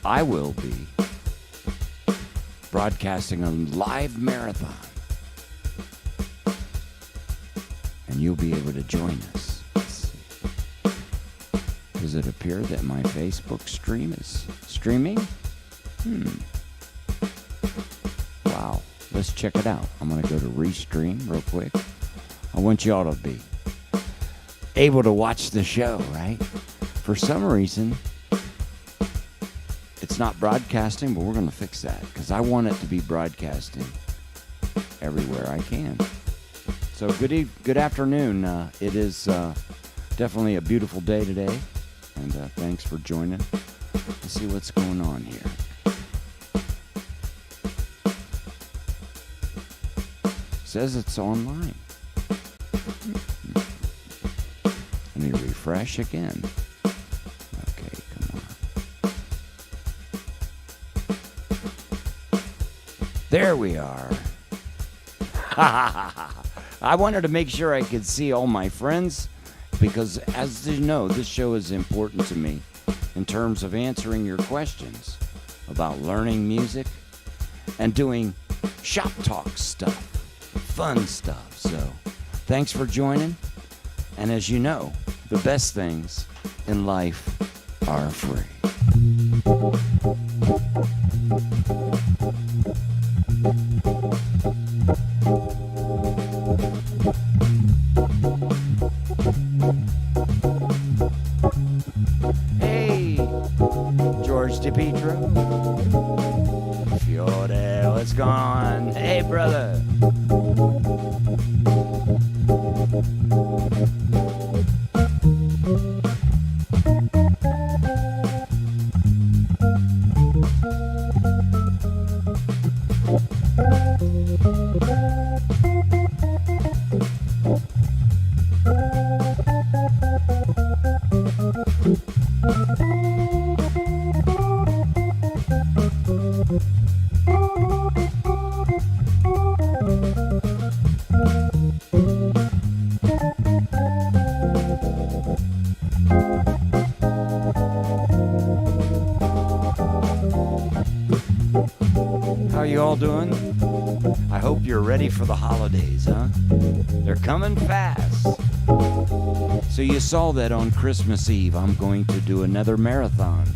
I will be broadcasting a live marathon. And you'll be able to join us. Let's see. Does it appear that my Facebook stream is streaming? Wow. Let's check it out. I'm going to go to Restream real quick. I want you all to be able to watch the show, right? For some reason, it's not broadcasting, but we're going to fix that because I want it to be broadcasting everywhere I can. So good afternoon. It is definitely a beautiful day today, and thanks for joining. Let's see what's going on here. Says it's online. Let me refresh again. Okay, come on. There we are. I wanted to make sure I could see all my friends because, as you know, this show is important to me in terms of answering your questions about learning music and doing shop talk stuff, fun stuff. So thanks for joining. And as you know, the best things in life are free. Hey, George DePietro. Fiore, what's going on? Hey, brother. How you all doing? I hope you're ready for the holidays, huh? They're coming fast. So you saw that on Christmas Eve, I'm going to do another marathon.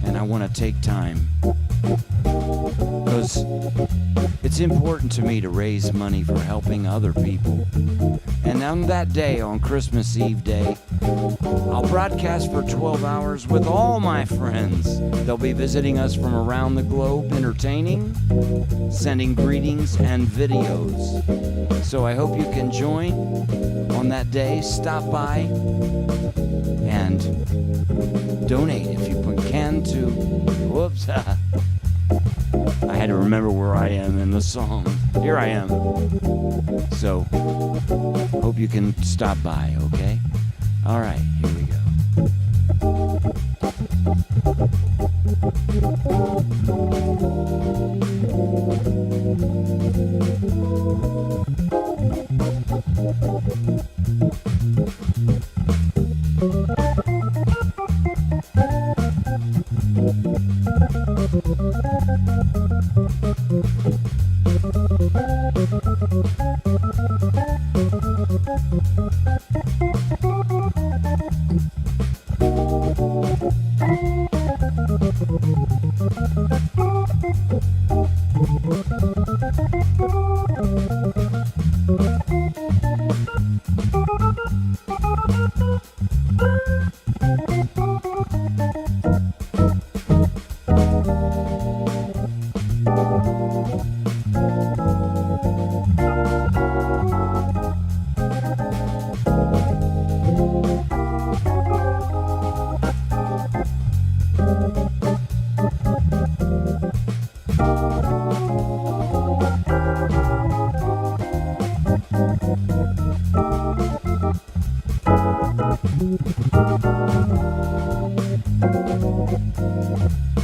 And I want to take time because it's important to me to raise money for helping other people. And on that day, on Christmas Eve day, I'll broadcast for 12 hours with all my friends. They'll be visiting us from around the globe, entertaining, sending greetings and videos. So I hope you can join on that day. Stop by and donate if you can to. Whoops. I had to remember where I am in the song. Here I am. So, hope you can stop by, okay? All right, here we go.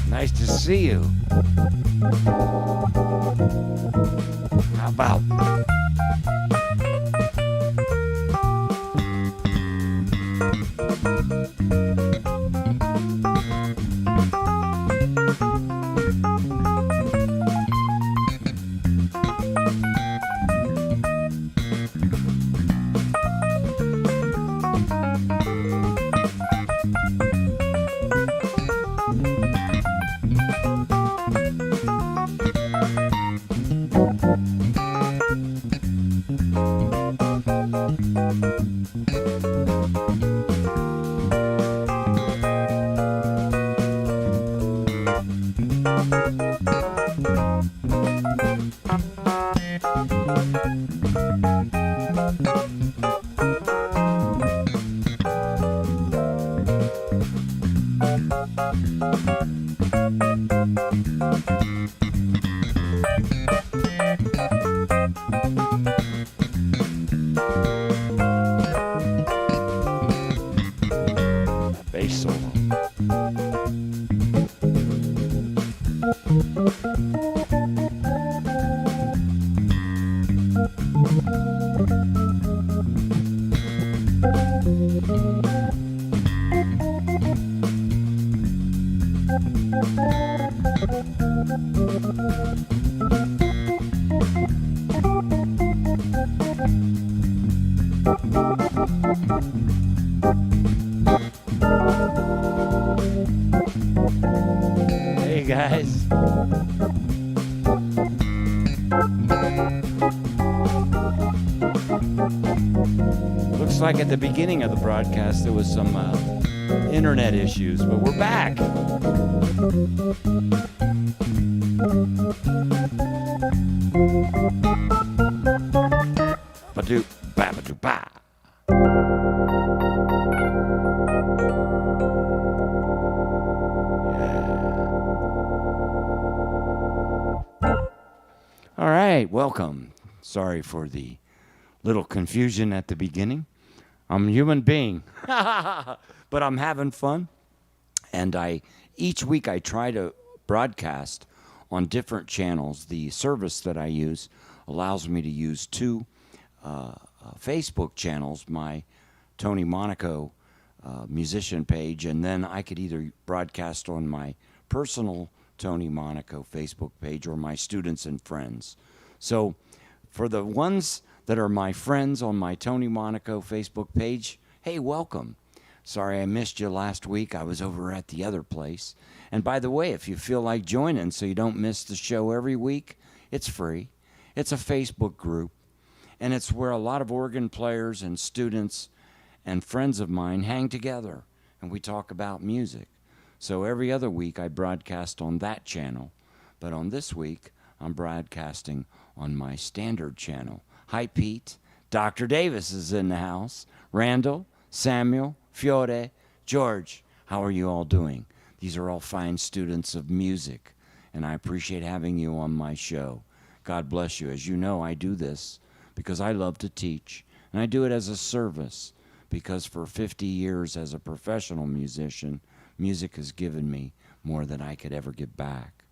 Nice to see you. How about... Bass solo. Hey guys. Looks like at the beginning of the broadcast there was some internet issues, but we're back. Ba-doo, ba-ba-doo, ba. All right, welcome. Sorry for the little confusion at the beginning. I'm a human being, but I'm having fun. And each week I try to broadcast on different channels. The service that I use allows me to use two Facebook channels, my Tony Monaco musician page, and then I could either broadcast on my personal Tony Monaco Facebook page or my students and friends. So for the ones that are my friends on my Tony Monaco Facebook page, hey, welcome. Sorry I missed you last week. I was over at the other place. And by the way, if you feel like joining so you don't miss the show every week, it's free. It's a Facebook group, and it's where a lot of organ players and students and friends of mine hang together, and we talk about music. So every other week I broadcast on that channel, but on this week I'm broadcasting on my standard channel. Hi, Pete. Dr. Davis is in the house. Randall, Samuel, Fiore, George, how are you all doing? These are all fine students of music, and I appreciate having you on my show. God bless you. As you know, I do this because I love to teach, and I do it as a service because for 50 years as a professional musician, music has given me more than I could ever give back.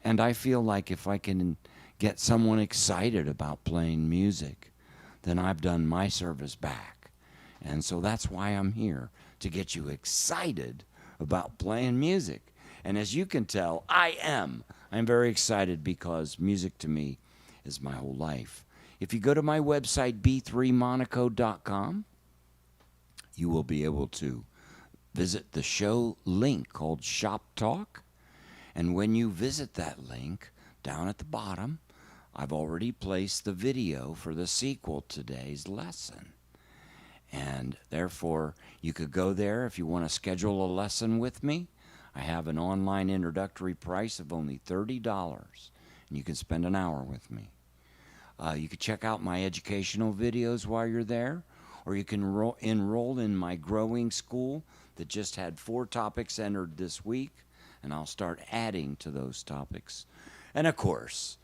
And I feel like if I can get someone excited about playing music, then I've done my service back. And so that's why I'm here, to get you excited about playing music. And as you can tell, I'm very excited because music to me is my whole life. If you go to my website, b3monaco.com, you will be able to visit the show link called Shop Talk. And when you visit that link, down at the bottom, I've already placed the video for the sequel to today's lesson. And therefore, you could go there if you want to schedule a lesson with me. I have an online introductory price of only $30, and you can spend an hour with me. You can check out my educational videos while you're there, or you can enroll in my growing school that just had 4 topics entered this week, and I'll start adding to those topics. And of course,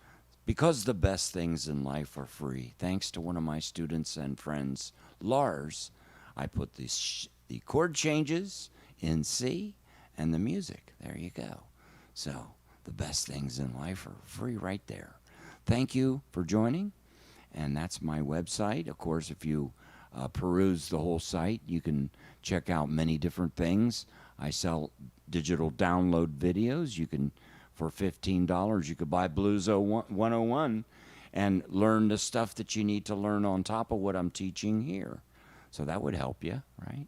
because the best things in life are free, thanks to one of my students and friends, Lars, I put the chord changes in C and the music. There you go. So the best things in life are free right there. Thank you for joining, and that's my website. Of course, if you peruse the whole site, you can check out many different things. I sell digital download videos. You can, for $15, you could buy Blues 101 and learn the stuff that you need to learn on top of what I'm teaching here. So that would help you, right?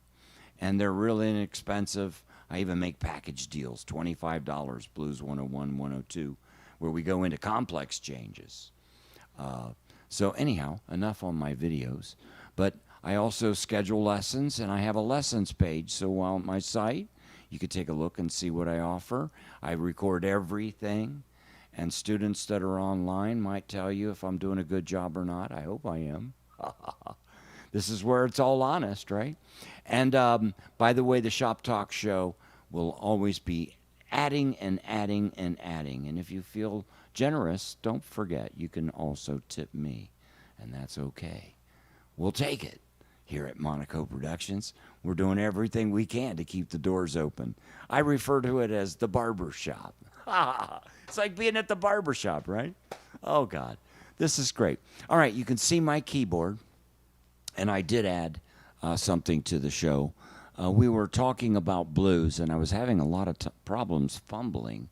And they're really inexpensive. I even make package deals, $25, Blues 101, 102, where we go into complex changes. So anyhow, enough on my videos. But I also schedule lessons, and I have a lessons page. So on my site, You could take a look and see what I offer. I record everything, and students that are online might tell you if I'm doing a good job or not. I hope I am. This is where it's all honest, right? And by the way, the Shop Talk show will always be adding and adding and adding. And if you feel generous, don't forget you can also tip me, and that's okay. We'll take it. Here at Monaco Productions, we're doing everything we can to keep the doors open. I refer to it as the barber shop. It's like being at the barber shop, right? Oh, God. This is great. All right, you can see my keyboard, and I did add something to the show. We were talking about blues, and I was having a lot of problems fumbling,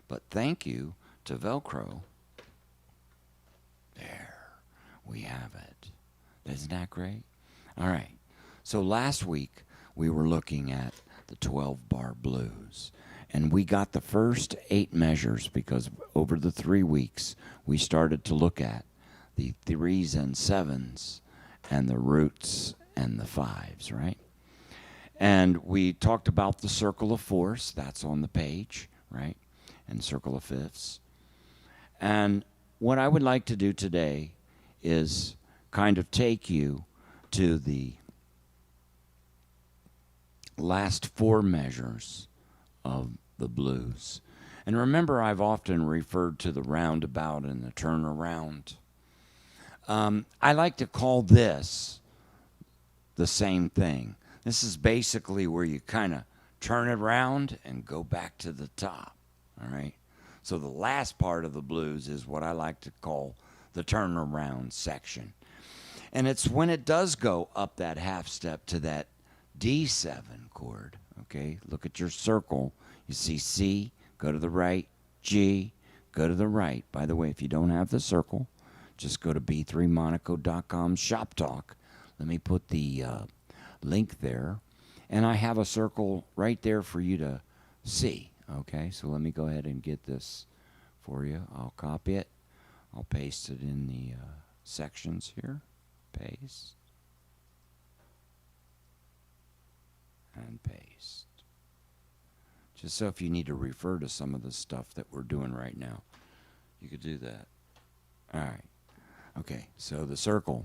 but thank you to Velcro. There, we have it. Isn't that great? All right. So last week we were looking at the 12-bar blues, and we got the first 8 measures because over the 3 weeks we started to look at the 3s and 7s and the roots and the 5s, right? And we talked about the circle of 4ths. That's on the page, right? And circle of 5ths. And what I would like to do today is kind of take you to the last 4 measures of the blues. And remember, I've often referred to the roundabout and the turnaround. I like to call this the same thing. This is basically where you kind of turn it around and go back to the top, all right? So the last part of the blues is what I like to call the turnaround section. And it's when it does go up that half step to that D7 chord, okay? Look at your circle. You see C, go to the right, G, go to the right. By the way, if you don't have the circle, just go to b3monaco.com shop talk. Let me put the link there. And I have a circle right there for you to see, okay? So let me go ahead and get this for you. I'll copy it. I'll paste it in the sections here. Paste. And paste. Just so if you need to refer to some of the stuff that we're doing right now, you could do that. All right. Okay, so the circle.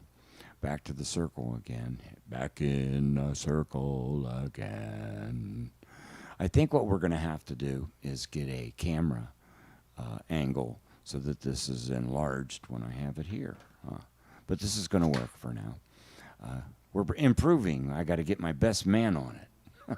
Back to the circle again. Back in the circle again. I think what we're going to have to do is get a camera angle so that this is enlarged when I have it here. But this is going to work for now. We're improving. I got to get my best man on it.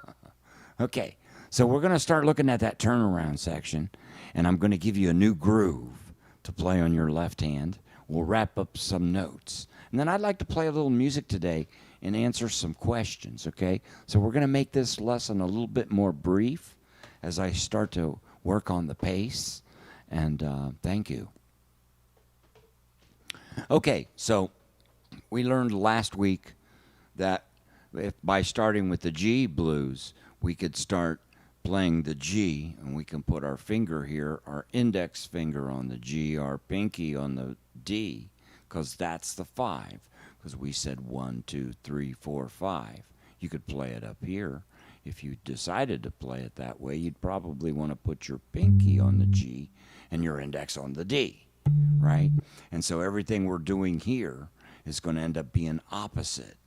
Okay, so we're going to start looking at that turnaround section, and I'm going to give you a new groove to play on your left hand. We'll wrap up some notes. And then I'd like to play a little music today and answer some questions, okay? So we're going to make this lesson a little bit more brief as I start to work on the pace. And thank you. Okay, so we learned last week that by starting with the G blues, we could start playing the G, and we can put our finger here, our index finger on the G, our pinky on the D, because that's the 5, because we said 1, 2, 3, 4, 5. You could play it up here. If you decided to play it that way, you'd probably want to put your pinky on the G and your index on the D, right? And so everything we're doing here is going to end up being opposite,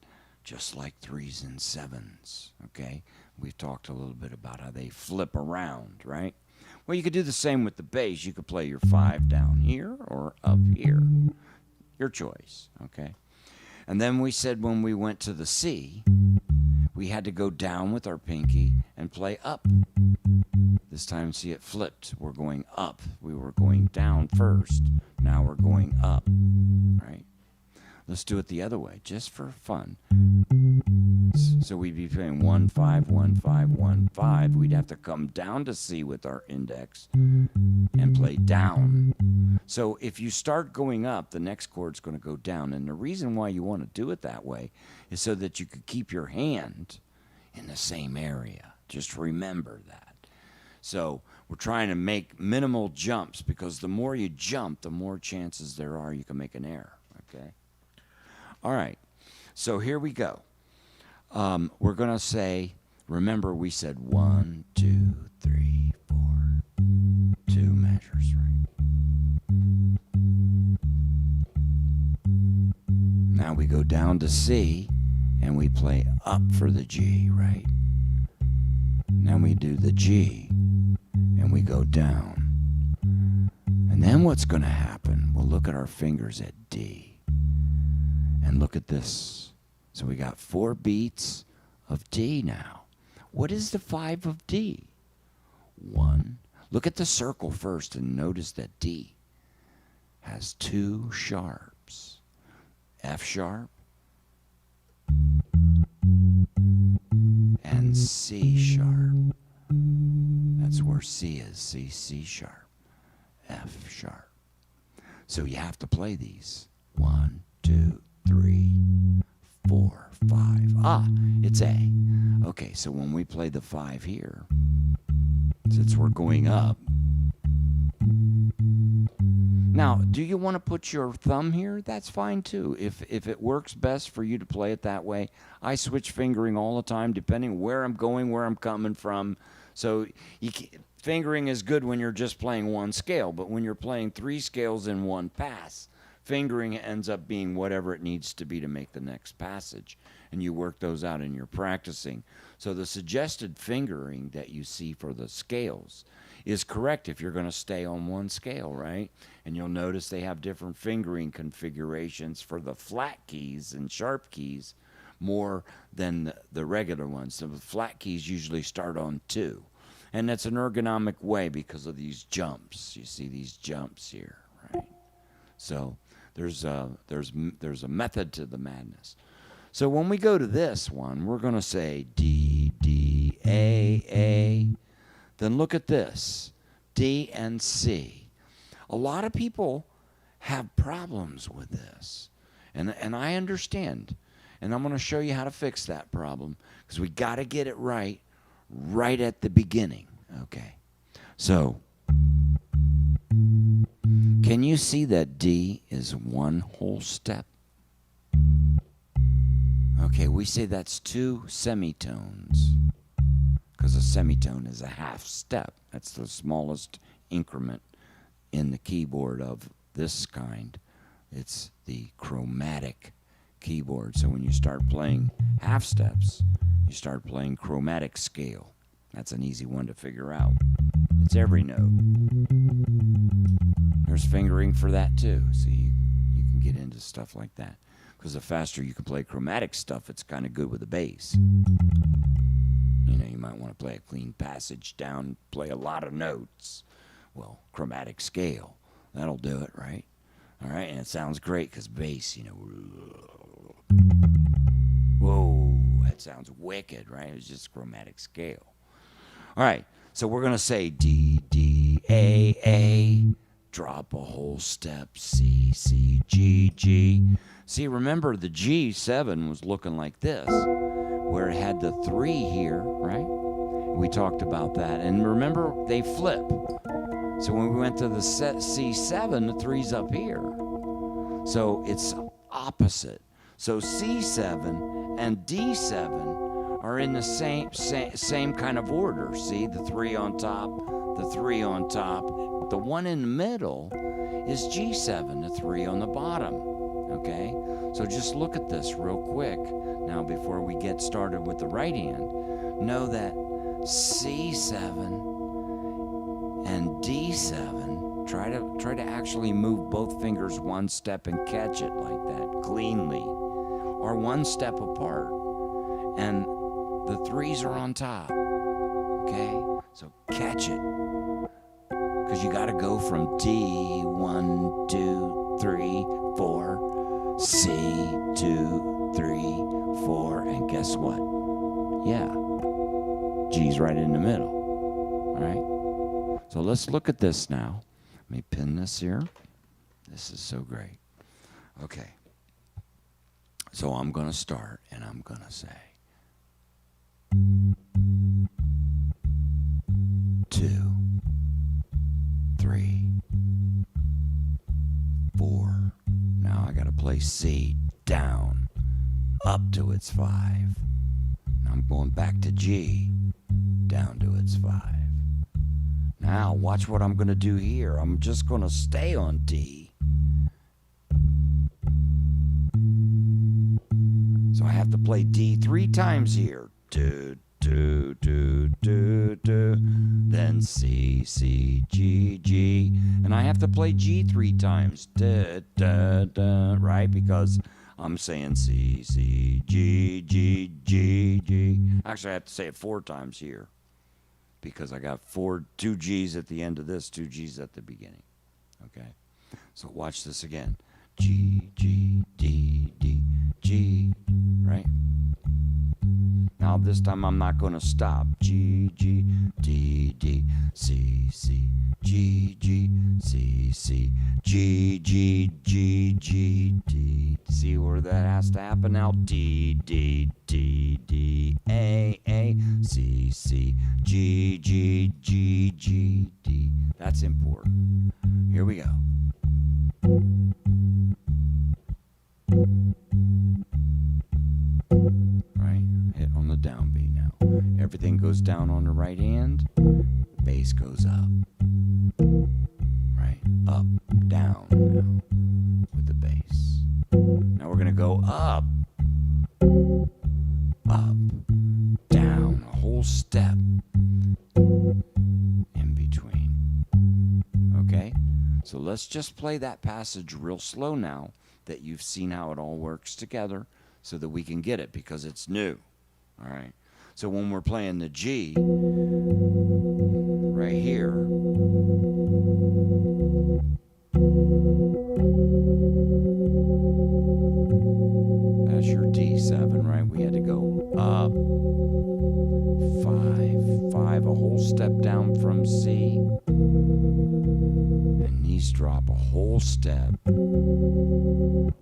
just like 3s and 7s, okay? We've talked a little bit about how they flip around, right? Well, you could do the same with the bass. You could play your 5 down here or up here. Your choice, okay? And then we said when we went to the C, we had to go down with our pinky and play up. This time, see, it flipped. We're going up. We were going down first. Now we're going up, right? Let's do it the other way, just for fun. So we'd be playing 1, 5, 1, 5, 1, 5. We'd have to come down to C with our index and play down. So if you start going up, the next chord's going to go down. And the reason why you want to do it that way is so that you could keep your hand in the same area. Just remember that. So we're trying to make minimal jumps, because the more you jump, the more chances there are you can make an error, okay? All right, so here we go. We're going to say Remember, we said 1, 2, 3, 4. 2 measures, right? Now we go down to C, and we play up for the G, right? Now we do the G, and we go down. And then what's going to happen? We'll look at our fingers at D. And look at this. So we got 4 beats of D now. What is the 5 of D? 1. Look at the circle first and notice that D has 2 sharps. F sharp and C sharp. That's where C is. C sharp. F sharp. So you have to play these. 1, 2, 3, 4, 5. Ah, it's A. Okay, so when we play the 5 here, since we're going up. Now, do you want to put your thumb here? That's fine too. If it works best for you to play it that way. I switch fingering all the time depending where I'm going, where I'm coming from. So fingering is good when you're just playing one scale, but when you're playing 3 scales in one pass, fingering ends up being whatever it needs to be to make the next passage. And you work those out and you're practicing. So the suggested fingering that you see for the scales is correct if you're going to stay on one scale, right? And you'll notice they have different fingering configurations for the flat keys and sharp keys more than the regular ones. So the flat keys usually start on 2. And that's an ergonomic way because of these jumps. You see these jumps here, right? So there's a method to the madness. So when we go to this one, we're going to say D, D, A. Then look at this, D and C. A lot of people have problems with this, and I understand. And I'm going to show you how to fix that problem because we got to get it right at the beginning. Okay, so can you see that D is 1 whole step? Okay, we say that's 2 semitones because a semitone is a half step. That's the smallest increment in the keyboard of this kind. It's the chromatic keyboard. So when you start playing half steps, you start playing chromatic scale. That's an easy one to figure out. It's every note. There's fingering for that too. So you can get into stuff like that. Because the faster you can play chromatic stuff, it's kind of good with the bass. You know, you might want to play a clean passage down, play a lot of notes. Well, chromatic scale, that'll do it, right? All right, and it sounds great because bass, you know. Whoa, that sounds wicked, right? It's just chromatic scale. All right, so we're going to say D, D, A, drop a whole step, C, C, G, G. See, remember the G7 was looking like this, where it had the 3 here, right? We talked about that. And remember, they flip. So when we went to the C7, the 3's up here. So it's opposite. So C7 and D7 are in the same kind of order. See, the 3 on top, the 3 on top. The one in the middle is G7, the 3 on the bottom. Okay? So just look at this real quick. Now, before we get started with the right hand, know that C7 and D7, try to actually move both fingers 1 step and catch it like that, cleanly, or 1 step apart. And the 3's are on top. Okay? So catch it. Because you got to go from D, 1, 2, 3, 4, C, 2, 3, 4, and guess what? Yeah, G's right in the middle. All right? So let's look at this now. Let me pin this here. This is so great. Okay. So I'm going to start, and I'm going to say 2, 3, 4. Now I got to play C down, up to its 5. I'm going back to G, down to its 5. Now, watch what I'm going to do here. I'm just going to stay on D. So I have to play D 3 times here. Do, do, do, do, do. Then C, C, G, G. And I have to play G 3 times. Da, da, da, right? Because I'm saying C, C, G, G, G, G. Actually, I have to say it 4 times here. Because I got 2 G's at the end of this, 2 G's at the beginning. Okay? So watch this again. G, G, D, D, G, right? Now this time I'm not going to stop. G, G, D, D, C, C, G, G, C, C, G, G, G, G, D. See where that has to happen now? D, D, D, D, A, C, C, G, G, G, G, D. That's important. Here we go. Right, hit on the downbeat now. Everything goes down on the right hand. Bass goes up. Right, up, down now with the bass. Now we're gonna go up, down, a whole step in between. Okay, so let's just play that passage real slow now that you've seen how it all works together so that we can get it because it's new. All right, so when we're playing the G right here, that's your D7, right? We had to go up 5, a whole step down from C, and knees drop a whole step, and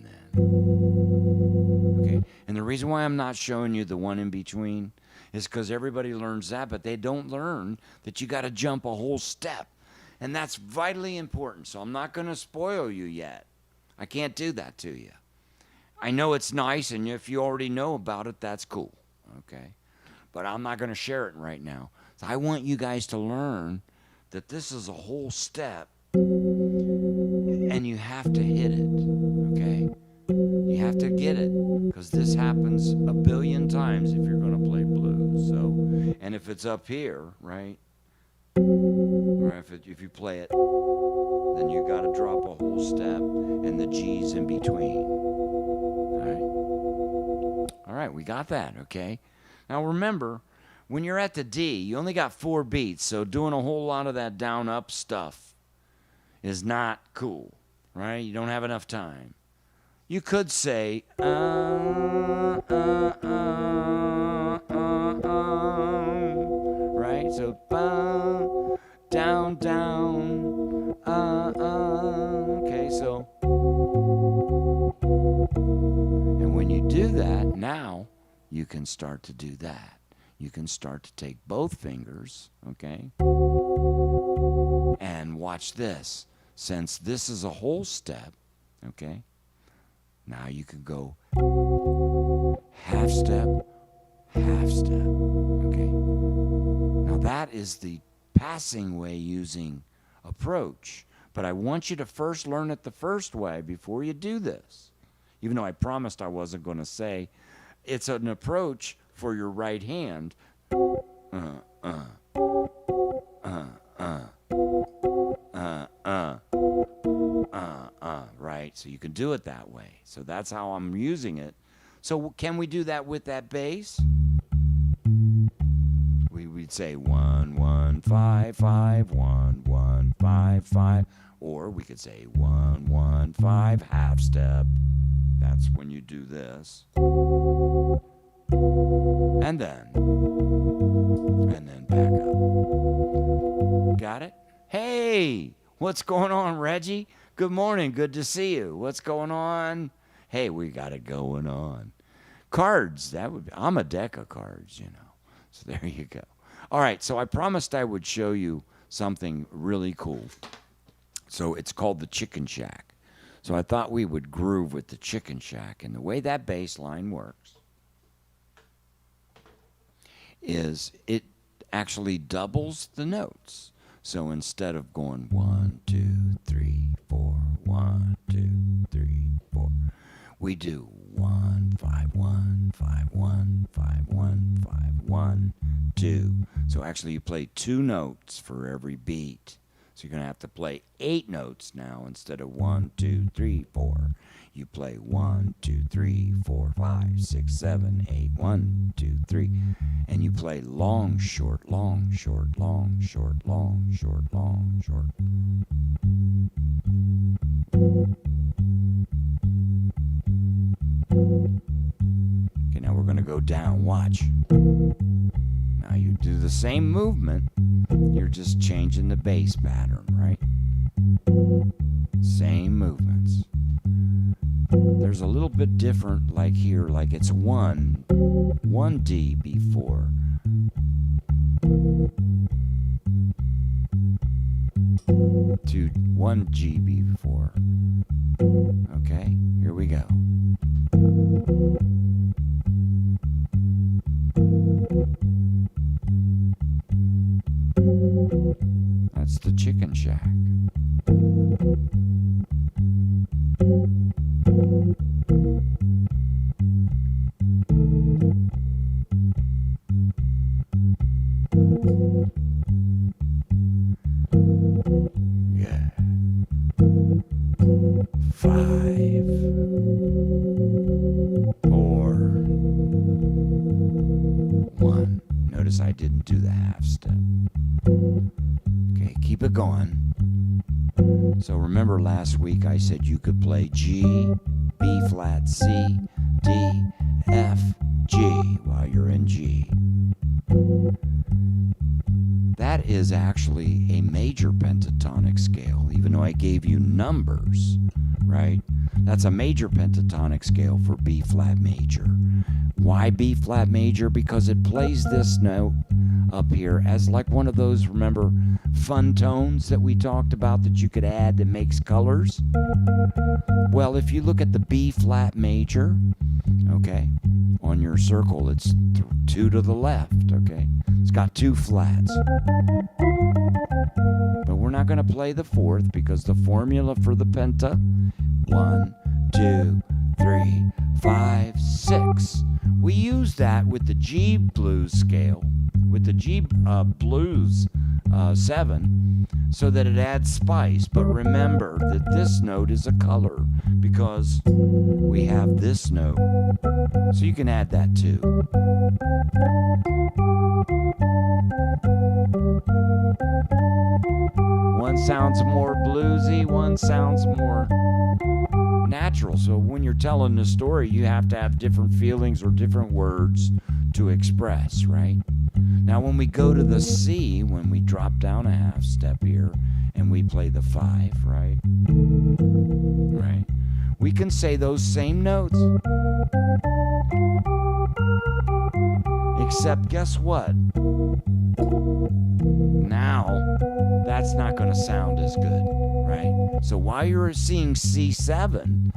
then, okay. And the reason why I'm not showing you the one in between is because everybody learns that, but they don't learn that you got to jump a whole step, and that's vitally important. So I'm not going to spoil you yet. I can't do that to you. I know it's nice, and if you already know about it, that's cool, okay? But I'm not going to share it right now. So I want you guys to learn that this is a whole step, and you have to hit it, okay? You have to get it, because this happens a billion times if you're going to play blues. So, and if it's up here, right, or if you play it, then you got to drop a whole step and the G's in between. All right, we got that, okay? Now remember, when you're at the D, you only got 4 beats, so doing a whole lot of that down-up stuff is not cool, right? You don't have enough time. You could say, right? So, down, down, okay, so. And when you do that, now you can start to do that. You can start to take both fingers, okay? And watch this. Since this is a whole step, okay? Now you can go half step, okay? Now that is the passing way using approach. But I want you to first learn it the first way before you do this. Even though I promised I wasn't going to say, it's an approach for your right hand. Right? So you can do it that way. So that's how I'm using it. So can we do that with that bass? We'd say 1 1 5 5 1 1 5 5, or we could say 1 1 5 half step. That's when you do this, and then back up. Got it? Hey, what's going on, Reggie? Good morning. Good to see you. What's going on? Hey, we got it going on. Cards. I'm a deck of cards, you know. So there you go. All right, so I promised I would show you something really cool. So it's called the Chicken Shack. So I thought we would groove with the Chicken Shack. And the way that bass line works, is it actually doubles the notes. So instead of going 1, 2, 3, 4, 1, 2, 3, 4, we do 1, 5, 1, 5, 1, 5, 1, 5, 1, 2. So actually you play 2 notes for every beat. So you're going to have to play 8 notes now instead of 1, 2, 3, 4. You play 1, 2, 3, 4, 5, 6, 7, 8, 1, 2, 3. And you play long, short, long, short, long, short, long, short, long, short. Okay, now we're going to go down. Watch. Now you do the same movement. You're just changing the bass pattern, right? Same movements. There's a little bit different, like here, like it's 1 D before. To 1 G before. Okay, here we go. That's the Chicken Shack. Yeah. 5, 4, 1. Notice I didn't do the half step. Okay, keep it going. So remember last week I said you could play G, B flat, C, D, F, G while you're in G. That is actually a major pentatonic scale, even though I gave you numbers, right? That's a major pentatonic scale for B flat major. Why B flat major? Because it plays this note up here as like one of those, remember, fun tones that we talked about that you could add that makes colors? Well, if you look at the B flat major, okay, on your circle, it's 2 to the left, okay? It's got 2 flats. But we're not going to play the 4th because the formula for the penta, 1, 2, 3, 5, 6. We use that with the G blues scale, with the G blues 7, so that it adds spice. But remember that this note is a color because we have this note. So you can add that too. One sounds more bluesy, one sounds more natural. So when you're telling the story, you have to have different feelings or different words to express, right? Now when we go to the C, when we drop down a half step here and we play the 5, right? Right. We can say those same notes. Except guess what? Now that's not going to sound as good, right? So while you're seeing C7,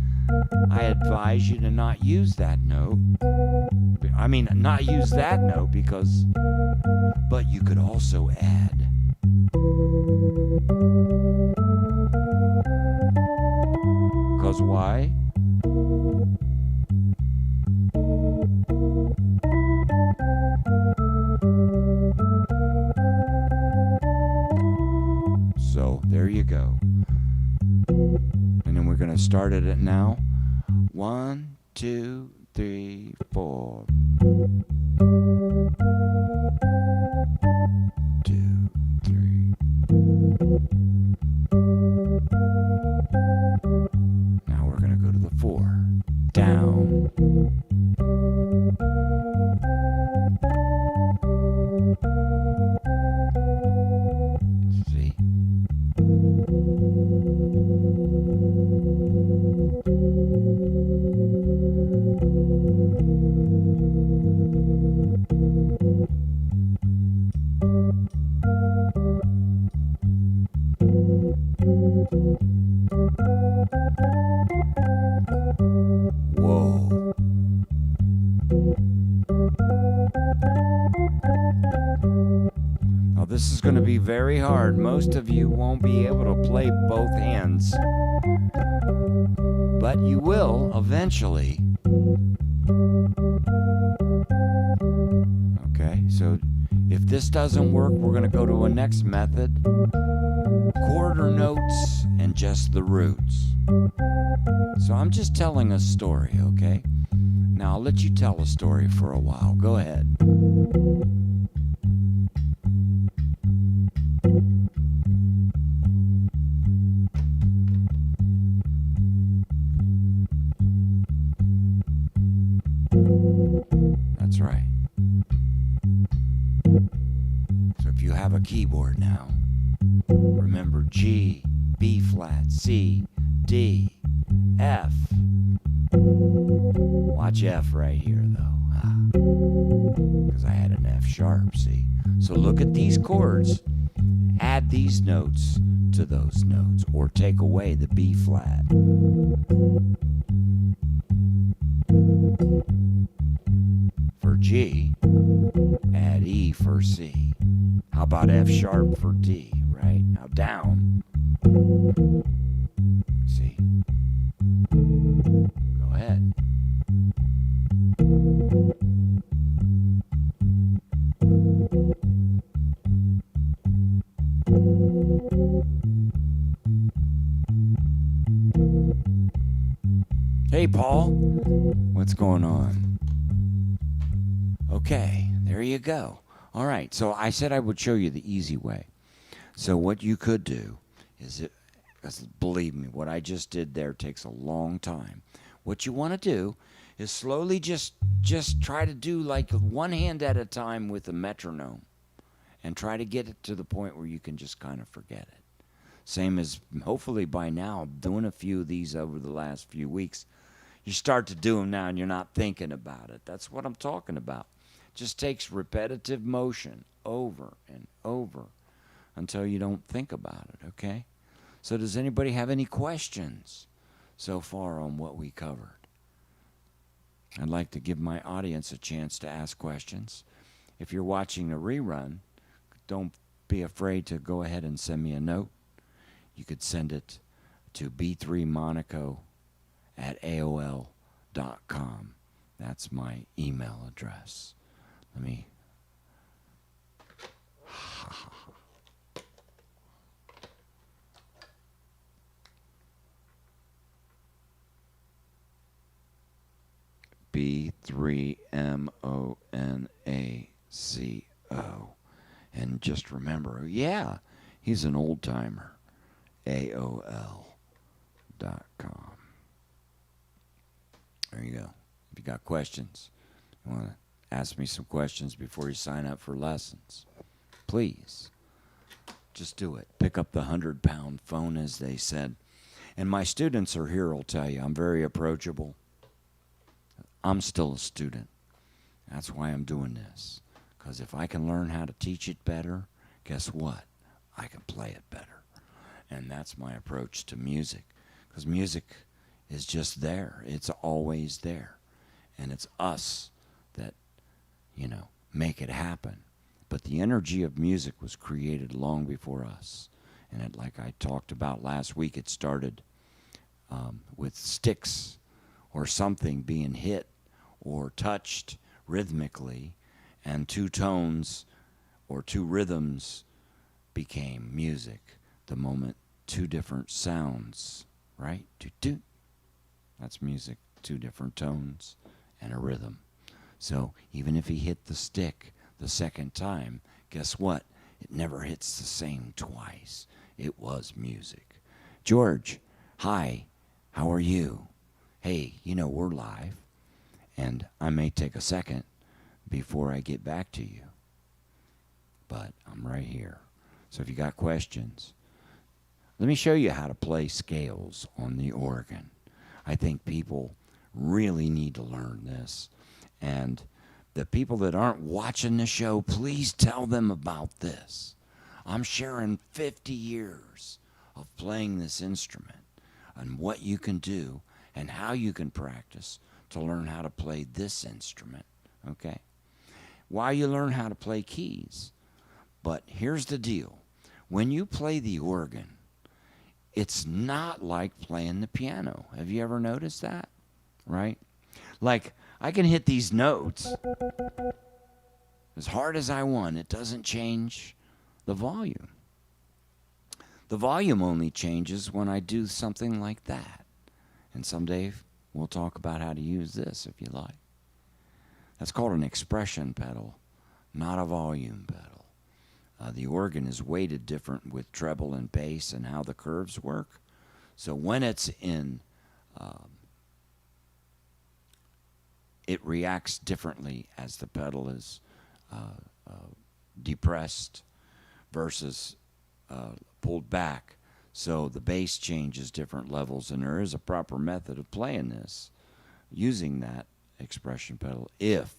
I advise you to not use that note. I mean, not use that note because, but you could also add. Because why? So there you go. And then we're going to start at it now. 1, 2, 3, 4. 2, 3. Now we're going to go to the 4. Down. See? going to be very hard. Most of you won't be able to play both hands, but you will eventually. Okay, so if this doesn't work, we're going to go to a next method. Quarter notes and just the roots. So I'm just telling a story, okay? Now I'll let you tell a story for a while. Go ahead. That's right. So if you have a keyboard now, remember G, B flat, C, D, F. Watch F right here though, because I had an F sharp, see? So look at these chords, add these notes to those notes, or take away the B flat. For G, add E for C. How about F sharp for D, right? Now down. See? Go ahead. Hey, Paul. What's going on? Okay, there you go. All right, so I said I would show you the easy way. So what you could do is, because believe me, what I just did there takes a long time. What you want to do is slowly just try to do like one hand at a time with a metronome, and try to get it to the point where you can just kind of forget it. Same as hopefully by now, doing a few of these over the last few weeks, you start to do them now and you're not thinking about it. That's what I'm talking about. Just takes repetitive motion over and over until you don't think about it, okay? So does anybody have any questions so far on what we covered? I'd like to give my audience a chance to ask questions. If you're watching a rerun, don't be afraid to go ahead and send me a note. You could send it to b3monaco@aol.com. That's my email address. Let me... B3MONACO. And just remember, yeah, he's an old timer. AOL.com. There you go. If you got questions, you want to ask me some questions before you sign up for lessons, please, just do it. Pick up the 100-pound phone, as they said. And my students are here, I'll tell you. I'm very approachable. I'm still a student. That's why I'm doing this. Because if I can learn how to teach it better, guess what? I can play it better. And that's my approach to music. Because music is just there. It's always there. And it's us that, make it happen. But the energy of music was created long before us. And like I talked about last week, it started with sticks or something being hit or touched rhythmically, and two tones or two rhythms became music. The moment two different sounds, right? Do-do. That's music. Two different tones and a rhythm. So even if he hit the stick the second time, guess what? It never hits the same twice. It was music. George, hi. How are you? Hey, we're live, and I may take a second before I get back to you. But I'm right here. So if you got questions, let me show you how to play scales on the organ. I think people really need to learn this. And the people that aren't watching the show, please tell them about this. I'm sharing 50 years of playing this instrument and what you can do and how you can practice to learn how to play this instrument, okay? While you learn how to play keys. But here's the deal. When you play the organ, it's not like playing the piano. Have you ever noticed that? Right? Like, I can hit these notes as hard as I want. It doesn't change the volume. The volume only changes when I do something like that. And someday we'll talk about how to use this if you like. That's called an expression pedal, not a volume pedal. The organ is weighted different with treble and bass and how the curves work. So when it's in, it reacts differently as the pedal is depressed versus pulled back. So the bass changes different levels, and there is a proper method of playing this using that expression pedal if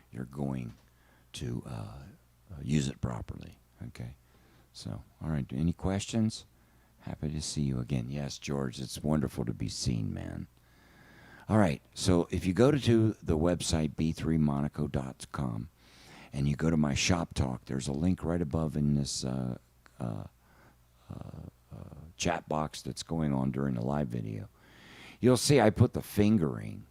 you're going to use it properly. Okay, so all right, any questions? Happy to see you again. Yes, George, it's wonderful to be seen, man. All right, so if you go to the website b3monaco.com and you go to my shop talk, there's a link right above in this chat box that's going on during the live video. You'll see I put the fingering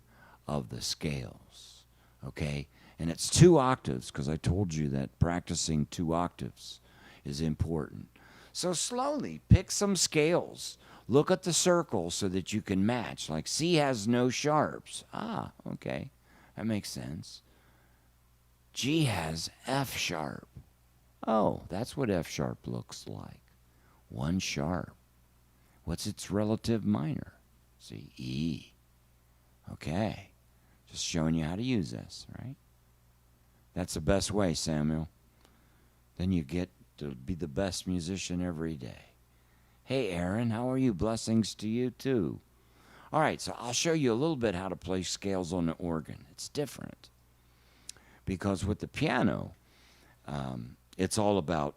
of the scales, okay? And it's 2 octaves because I told you that practicing 2 octaves is important. So slowly pick some scales. Look at the circle so that you can match. Like C has no sharps. Ah, okay. That makes sense. G has F sharp. Oh, that's what F sharp looks like. 1 sharp. What's its relative minor? See, E. Okay. Just showing you how to use this, right? That's the best way, Samuel. Then you get to be the best musician every day. Hey, Aaron, how are you? Blessings to you, too. All right, so I'll show you a little bit how to play scales on the organ. It's different. Because with the piano, it's all about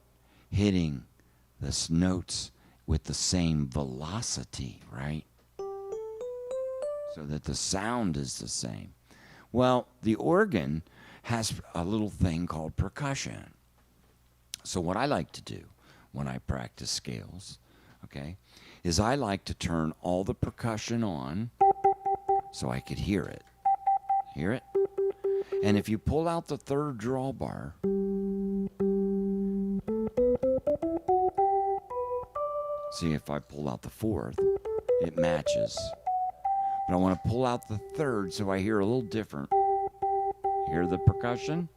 hitting the notes with the same velocity, right? So that the sound is the same. Well, the organ has a little thing called percussion. So what I like to do when I practice scales, okay, is I like to turn all the percussion on so I could hear it. Hear it? And if you pull out the 3rd drawbar, see, if I pull out the 4th, it matches. But I want to pull out the 3rd so I hear a little different. Hear the percussion?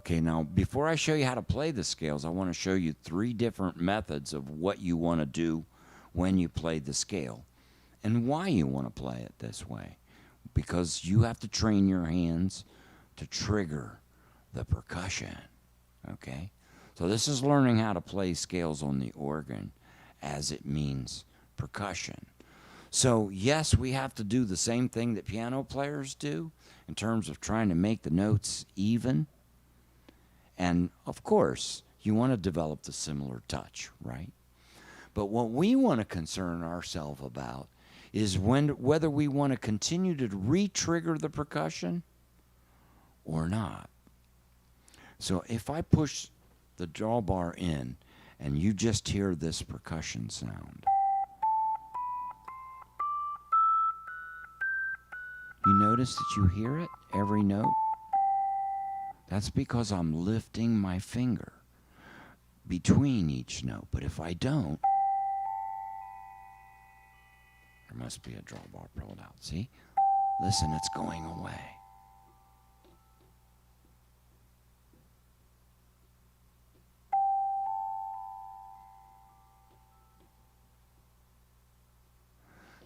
Okay, now before I show you how to play the scales, I want to show you 3 different methods of what you want to do when you play the scale and why you want to play it this way. Because you have to train your hands to trigger the percussion, okay? So this is learning how to play scales on the organ as it means percussion. So yes, we have to do the same thing that piano players do in terms of trying to make the notes even. And of course, you want to develop the similar touch, right? But what we want to concern ourselves about is whether we want to continue to re-trigger the percussion or not. So if I push the drawbar in and you just hear this percussion sound, you notice that you hear it, every note? That's because I'm lifting my finger between each note. But if I don't, there must be a drawbar pulled out. See? Listen, it's going away.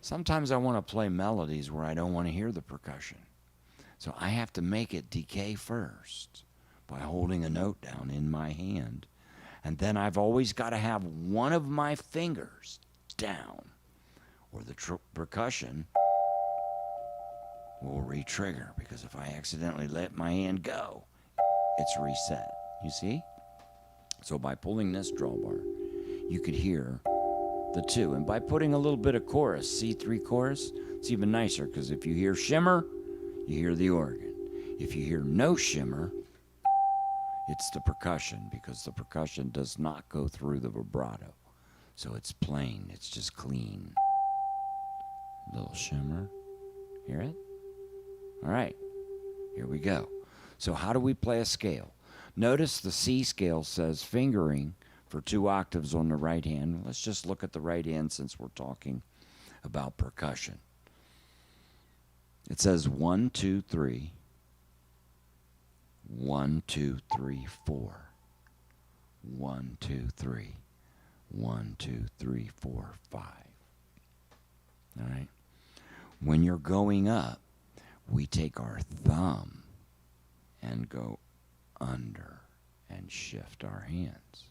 Sometimes I want to play melodies where I don't want to hear the percussion. So I have to make it decay first by holding a note down in my hand. And then I've always got to have one of my fingers down, or the percussion will re-trigger, because if I accidentally let my hand go, it's reset. You see? So by pulling this drawbar, you could hear the 2. And by putting a little bit of chorus, C3 chorus, it's even nicer, because if you hear shimmer, you hear the organ. If you hear no shimmer, It's the percussion, because the percussion does not go through the vibrato. So it's plain, it's just clean. Little shimmer. Hear it? All right, here we go. So how do we play a scale? Notice the C scale says fingering for 2 octaves on the right hand. Let's just look at the right hand since we're talking about percussion. It says 1, 2, 3. 1, 2, 3, 4. 1, 2, 3. 1, 2, 3, 4, 5. All right. When you're going up, we take our thumb and go under and shift our hands.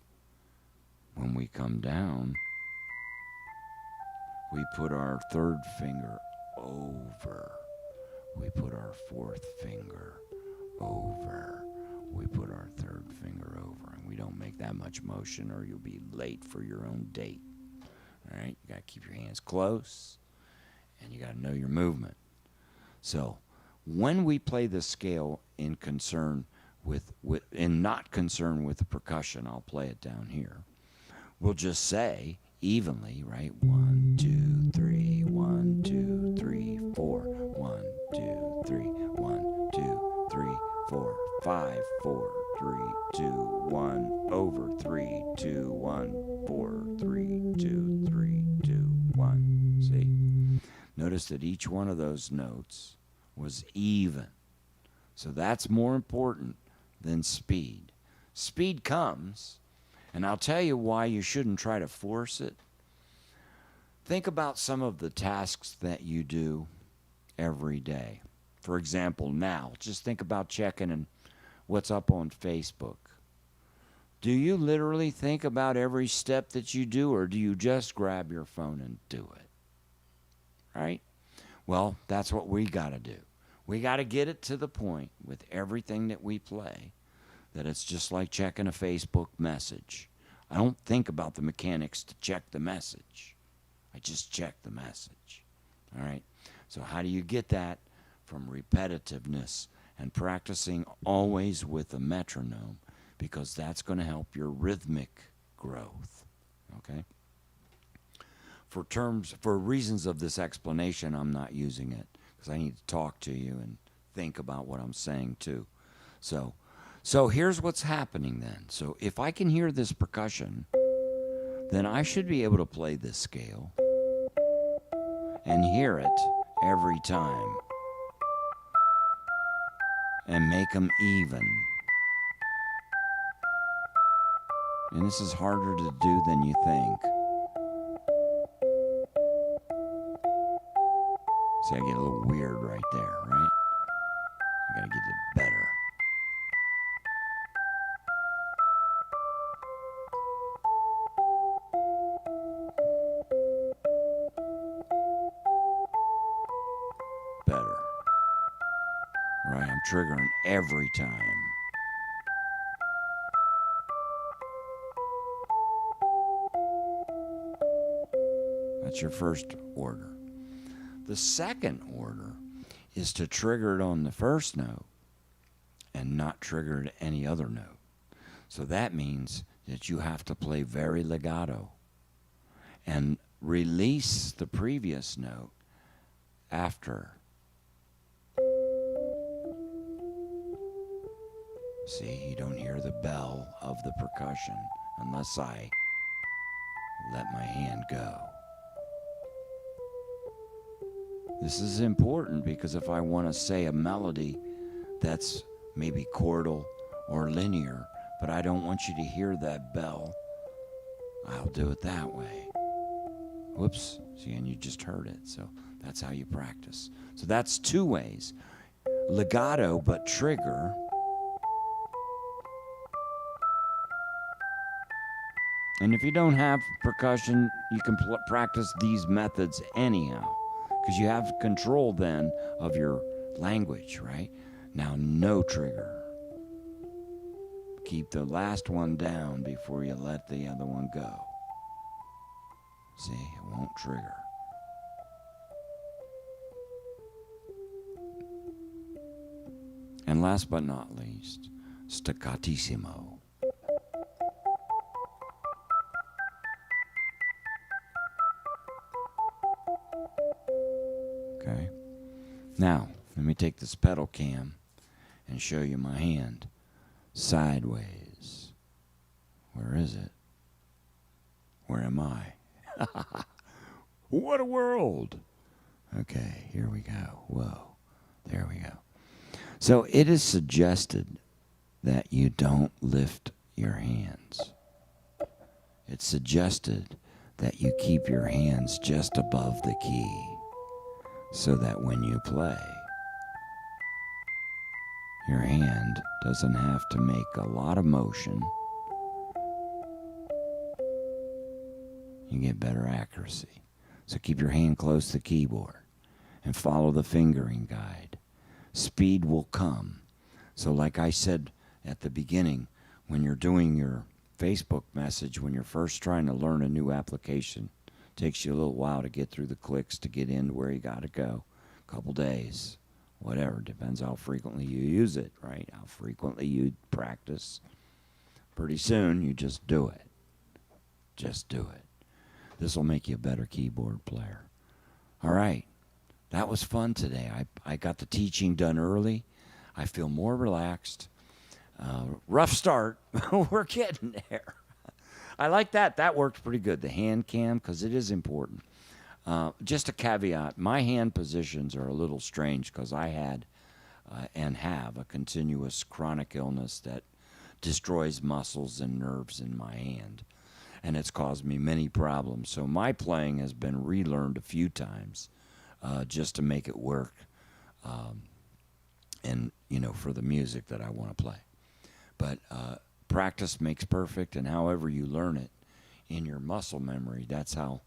When we come down, we put our 3rd finger over. We put our 4th finger over. We put our 3rd finger over. And we don't make that much motion or you'll be late for your own date. All right? You got to keep your hands close and you got to know your movement. So when we play the scale in concern in not concern with the percussion, I'll play it down here. We'll just say evenly, right? 1, 2, 3, 1, 2, 3, 4, 1, 2, 3, 1, 2, 3, 4, 5, 4, 3, 2, 1, over 3, 2, 1, 4, 3, 2, 3, 2, 1. See? Notice that each one of those notes was even. So that's more important than speed. Speed comes, and I'll tell you why you shouldn't try to force it. Think about some of the tasks that you do every day. For example, now, just think about checking what's up on Facebook. Do you literally think about every step that you do, or do you just grab your phone and do it? Right? Well, that's what we got to do. We got to get it to the point with everything that we play that it's just like checking a Facebook message. I don't think about the mechanics to check the message. I just check the message. All right? So how do you get that? From repetitiveness and practicing always with a metronome, because that's going to help your rhythmic growth. Okay? For reasons of this explanation, I'm not using it because I need to talk to you and think about what I'm saying too. So here's what's happening then. So if I can hear this percussion, then I should be able to play this scale and hear it every time and make them even. And this is harder to do than you think. See, I get a little weird right there, right? I gotta get it better. Better. Right, I'm triggering every time. That's your first order. The second order is to trigger it on the first note and not trigger it any other note. So that means that you have to play very legato and release the previous note after. See, you don't hear the bell of the percussion unless I let my hand go. This is important because if I want to say a melody that's maybe chordal or linear, but I don't want you to hear that bell, I'll do it that way. Whoops, see, and you just heard it. So that's how you practice. So that's 2 ways. Legato, but trigger. And if you don't have percussion, you can practice these methods anyhow, because you have control then of your language, right? Now, no trigger. Keep the last one down before you let the other one go. See, it won't trigger. And last but not least, Staccatissimo. Okay. Now, let me take this pedal cam and show you my hand sideways. Where is it? Where am I? What a world! Okay, here we go. Whoa, there we go. So it is suggested that you don't lift your hands. It's suggested that you keep your hands just above the key so that when you play, your hand doesn't have to make a lot of motion. You get better accuracy. So keep your hand close to the keyboard and follow the fingering guide. Speed will come. So like I said at the beginning, when you're doing your Facebook message, when you're first trying to learn a new application, it takes you a little while to get through the clicks to get into where you got to go. A couple days, whatever. Depends how frequently you use it, right? How frequently you practice. Pretty soon, you just do it. Just do it. This will make you a better keyboard player. All right. That was fun today. I got the teaching done early. I feel more relaxed. Rough start. We're getting there. I like that. That worked pretty good, the hand cam, because it is important. Just a caveat. My hand positions are a little strange because I had and have a continuous chronic illness that destroys muscles and nerves in my hand. And it's caused me many problems. So my playing has been relearned a few times just to make it work and, you know, for the music that I want to play. But practice makes perfect, and however you learn it in your muscle memory, that's how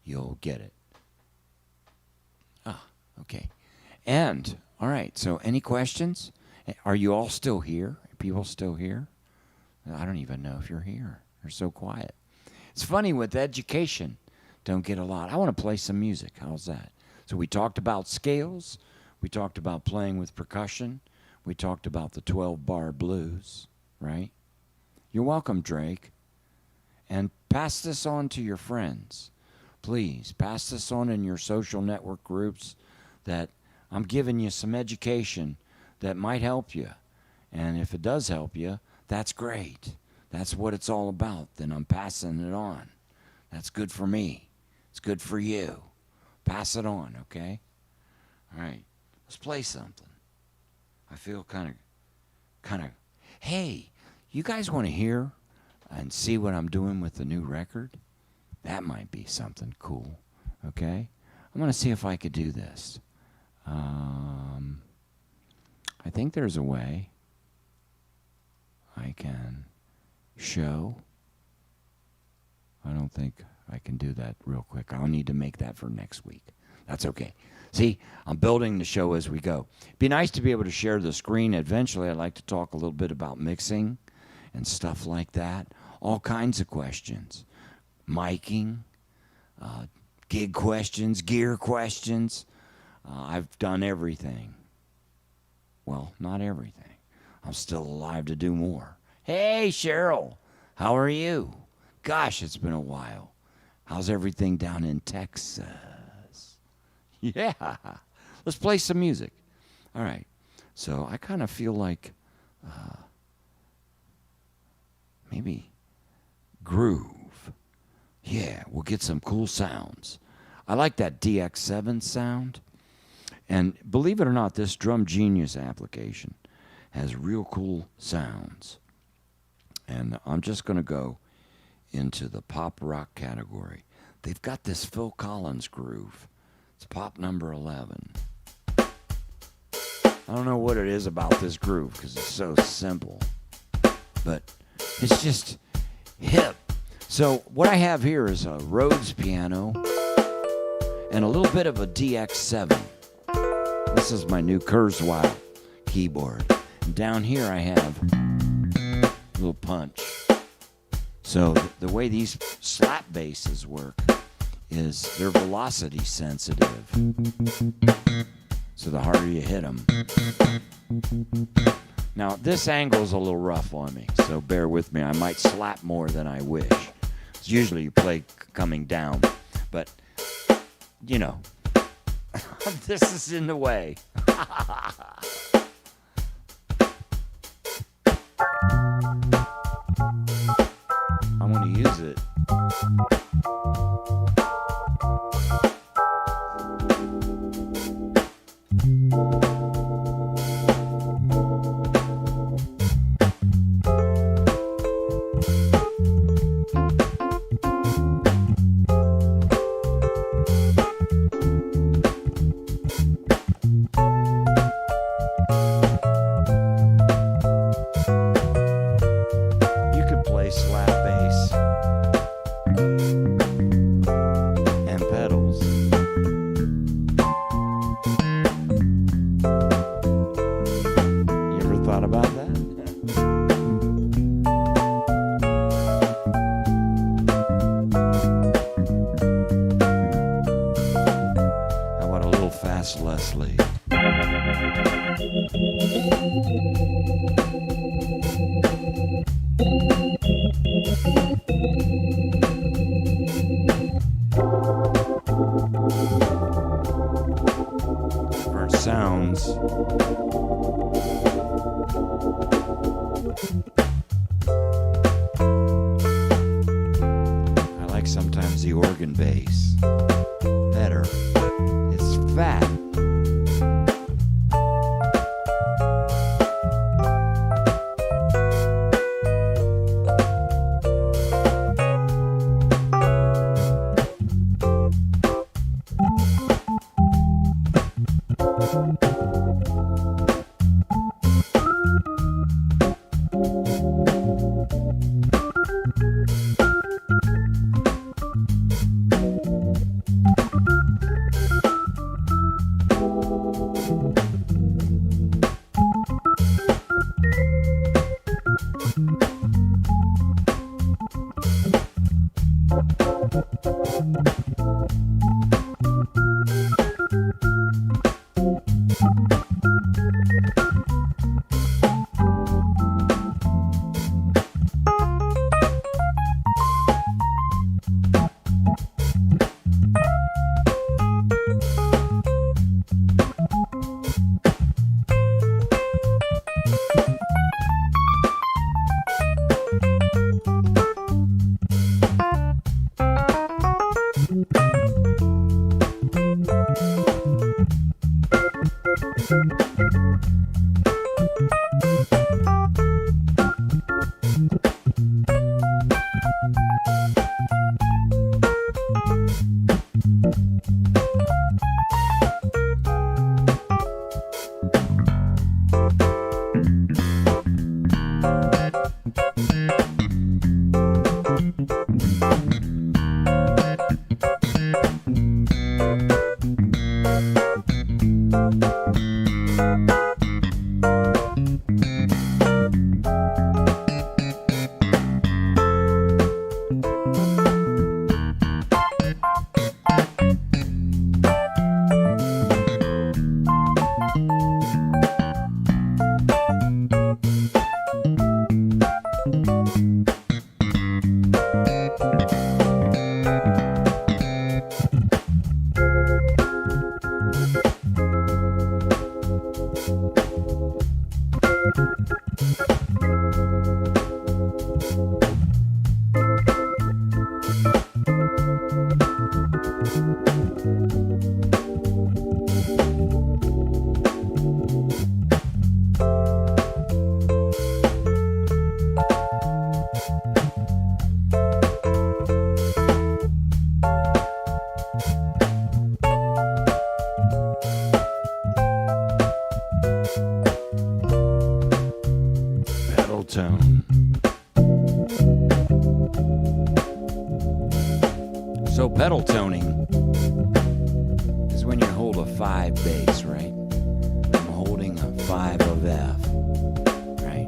you'll get it. Ah, okay. And, all right, so any questions? Are you all still here? Are people still here? I don't even know if you're here. You're so quiet. It's funny with education, don't get a lot. I want to play some music. How's that? So we talked about scales. We talked about playing with percussion. We talked about the 12-bar blues, right? You're welcome, Drake. And pass this on to your friends. Please, pass this on in your social network groups that I'm giving you some education that might help you. And if it does help you, that's great. That's what it's all about. Then I'm passing it on. That's good for me. It's good for you. Pass it on, okay? All right. Let's play something. I feel kind of, hey, you guys want to hear and see what I'm doing with the new record? That might be something cool, okay? I'm going to see if I could do this. I think there's a way I can show. I don't think I can do that real quick. I'll need to make that for next week. That's okay. See, I'm building the show as we go. It'd be nice to be able to share the screen. Eventually, I'd like to talk a little bit about mixing and stuff like that. All kinds of questions. Miking, gig questions, gear questions. I've done everything. Well, not everything. I'm still alive to do more. Hey, Cheryl, how are you? Gosh, it's been a while. How's everything down in Texas? Yeah, let's play some music. All right, so I kind of feel like maybe groove. Yeah, we'll get some cool sounds. I like that DX7 sound. And believe it or not, this Drum Genius application has real cool sounds. And I'm just going to go into the pop rock category. They've got this Phil Collins groove. It's pop number 11. I don't know what it is about this groove because it's so simple. But it's just hip. So what I have here is a Rhodes piano and a little bit of a DX7. This is my new Kurzweil keyboard. And down here I have a little punch. So the way these slap basses work is they're velocity sensitive. So the harder you hit them, Now, this angle's a little rough on me, so bear with me. I might slap more than I wish. It's usually you play coming down, but, you know, this is in the way. I want to use it. Slap bass and pedals. You ever thought about that? How about a little fast Leslie? Different sounds. I like sometimes the organ bass better. It's fat. Tone. So pedal toning is when you hold a 5 bass, right? I'm holding a 5 of F, right?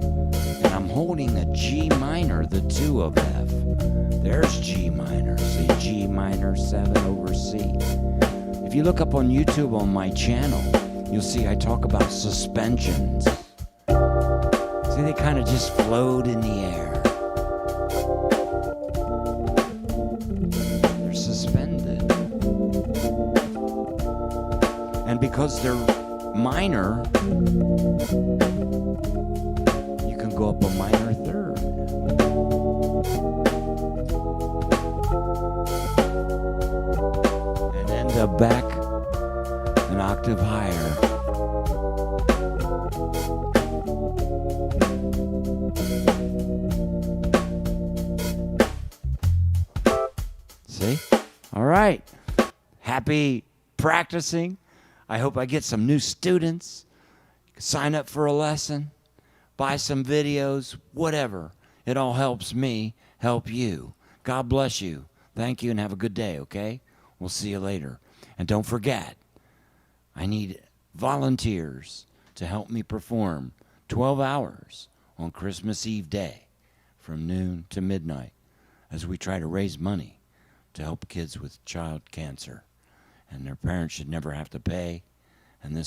And I'm holding a G minor, the 2 of F. There's G minor, see G minor 7 over C. If you look up on YouTube on my channel, you'll see I talk about suspensions. See, they kind of just float in the air. They're suspended. And because they're minor, you can go up a minor third. And end up back an octave higher. See? All right. Happy practicing. I hope I get some new students. Sign up for a lesson. Buy some videos. Whatever. It all helps me help you. God bless you. Thank you and have a good day, okay? We'll see you later. And don't forget, I need volunteers to help me perform 12 hours on Christmas Eve day from noon to midnight as we try to raise money to help kids with child cancer. And their parents should never have to pay. And this